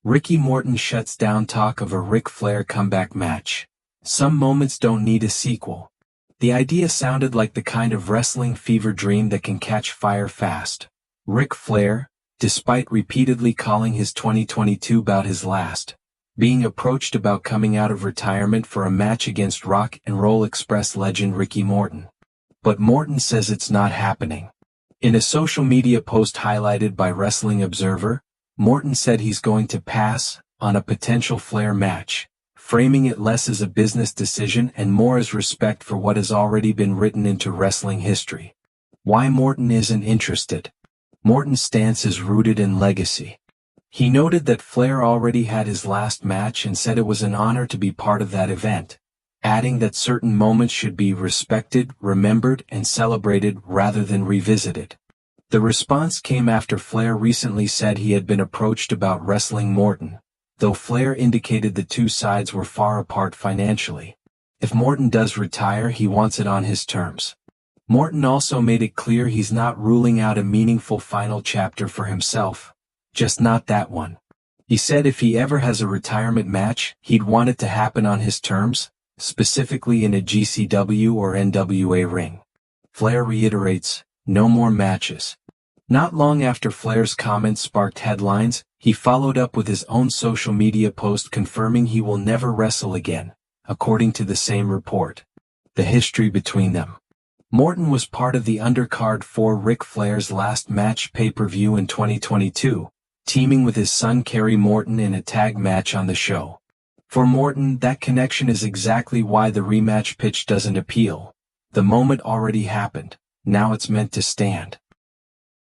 Ricky Morton shuts down talk of a Ric Flair comeback match. Some moments don't need a sequel. The idea sounded like the kind of wrestling fever dream that can catch fire fast. Ric Flair, despite repeatedly calling his 2022 bout his last, being approached about coming out of retirement for a match against Rock and Roll Express legend Ricky Morton. But Morton says it's not happening. In a social media post highlighted by Wrestling Observer, Morton said he's going to pass on a potential Flair match, framing it less as a business decision and more as respect for what has already been written into wrestling history. Why Morton isn't interested? Morton's stance is rooted in legacy. He noted that Flair already had his last match and said it was an honor to be part of that event, adding that certain moments should be respected, remembered, and celebrated rather than revisited. The response came after Flair recently said he had been approached about wrestling Morton, though Flair indicated the two sides were far apart financially. If Morton does retire, he wants it on his terms. Morton also made it clear he's not ruling out a meaningful final chapter for himself, just not that one. He said if he ever has a retirement match, he'd want it to happen on his terms, specifically in a GCW or NWA ring. Flair reiterates, no more matches. Not long after Flair's comments sparked headlines, he followed up with his own social media post confirming he will never wrestle again, according to the same report. The history between them. Morton was part of the undercard for Ric Flair's last match pay-per-view in 2022, teaming with his son Kerry Morton in a tag match on the show. For Morton, that connection is exactly why the rematch pitch doesn't appeal. The moment already happened, now it's meant to stand.